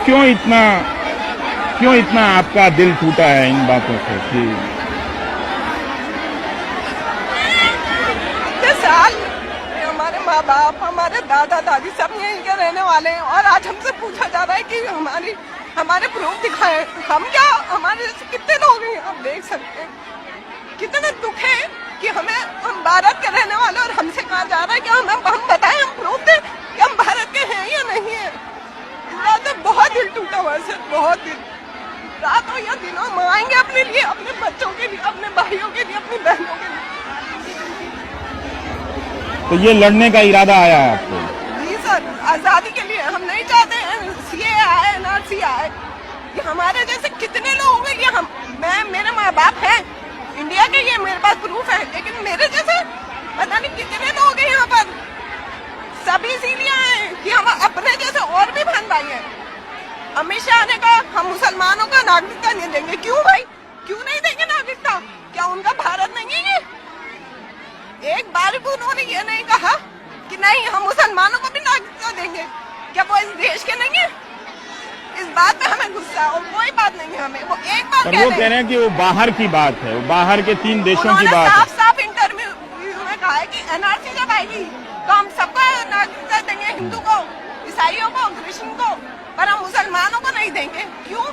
क्यों इतना आपका दिल टूटा है इन बातों से कि इतने साल हमारे माँ बाप, हमारे दादा दादी सब यहीं के रहने वाले हैं और आज हमसे पूछा जा रहा है कि हमारे प्रूफ दिखाएं। हम क्या, हमारे जैसे कितने लोग हैं, आप देख सकते हैं कितने दुख है कि हम भारत के रहने वाले और हमसे कहा जा रहा है कि हम बताएं, हम प्रूफ दें कि हम भारत के हैं या नहीं है। तो बहुत दिल टूटा हुआ है सर, बहुत दिल। रात हो या दिन हो, मंगाएंगे अपने लिए, अपने बच्चों के लिए, अपने भाइयों के लिए, अपनी बहनों के लिए। तो ये लड़ने का इरादा आया है आपको? जी सर, आजादी के लिए। हम नहीं चाहते हैं सीए आए, एनआरसी आए। ये हमारे जैसे कितने लोग हैं, ये मेरे माँ बाप हैं इंडिया के, ये मेरे पास प्रूफ है, लेकिन मेरे जैसे पता नहीं कितने लोग हैं यहाँ पर। सभी इसीलिए आए कि हम अपने जैसे और भी बहन भाई हैं। अमित शाह ने कहा हम मुसलमानों का नागरिकता नहीं देंगे। क्यों भाई, क्यों नहीं देंगे नागरिकता? क्या उनका भारत नहीं है? एक बार भी उन्होंने ये नहीं कहा कि नहीं हम मुसलमानों को भी नागरिकता देंगे। क्या वो इस देश के नहीं है? इस बात पे हमें गुस्सा है और कोई बात नहीं है हमें। वो एक बार वो कह रहे हैं कि वो बाहर की बात है, वो बाहर के 3 देशों की बात है। साफ साफ इंटरव्यू में कहा है कि एनआरसी जब आएगी तो हम सबको नागरिकता देंगे, हिंदू को, ईसाइयों को, क्रिश्चियन को, पर हम मुसलमानों को नहीं देंगे। क्यों?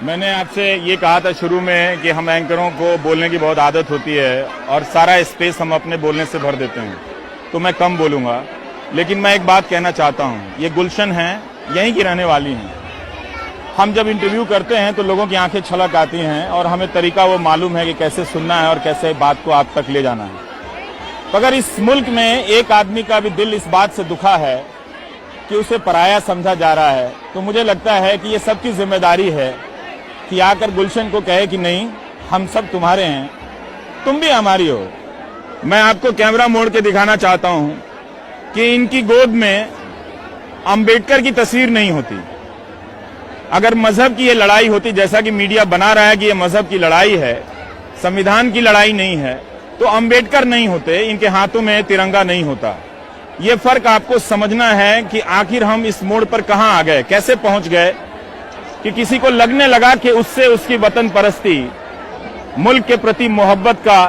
मैंने आपसे ये कहा था शुरू में कि हम एंकरों को बोलने की बहुत आदत होती है और सारा स्पेस हम अपने बोलने से भर देते हैं, तो मैं कम बोलूंगा। लेकिन मैं एक बात कहना चाहता हूँ, ये गुलशन है, यहीं की रहने वाली हैं। हम जब इंटरव्यू करते हैं तो लोगों की आंखें छलक आती हैं और हमें तरीका वो मालूम है कि कैसे सुनना है और कैसे बात को आप तक ले जाना है। तो अगर इस मुल्क में एक आदमी का भी दिल इस बात से दुखा है कि उसे पराया समझा जा रहा है, तो मुझे लगता है कि ये सबकी जिम्मेदारी है कि आकर गुलशन को कहे कि नहीं, हम सब तुम्हारे हैं, तुम भी हमारी हो। मैं आपको कैमरा मोड़ के दिखाना चाहता हूं कि इनकी गोद में अंबेडकर की तस्वीर नहीं होती। अगर मजहब की ये लड़ाई होती, जैसा कि मीडिया बना रहा है कि ये मजहब की लड़ाई है, संविधान की लड़ाई नहीं है, तो अंबेडकर नहीं होते, इनके हाथों में तिरंगा नहीं होता। ये फर्क आपको समझना है कि आखिर हम इस मोड़ पर कहां आ गए, कैसे पहुंच गए कि किसी को लगने लगा कि उससे उसकी वतन परस्ती, मुल्क के प्रति मोहब्बत का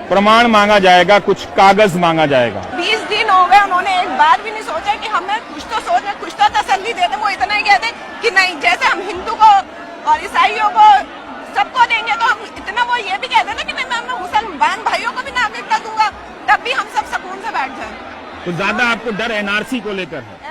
प्रमाण मांगा जाएगा, कुछ कागज मांगा जाएगा। 20 दिन हो गए, उन्होंने एक बार भी नहीं सोचा कि हमें कुछ तो सोचना, कुछ तो तसल्ली दे दे। वो इतना ही कहते कि नहीं, जैसे हम हिंदू को और ईसाइयों को सबको देंगे, तो हम इतना वो ये भी कहते ना कि नहीं, मैं अपने मुसलमान भाइयों को भी नागरिकता दूंगा, तब भी हम सब सुकून से बैठ जाए। तो ज्यादा आपको डर एनआरसी को लेकर है?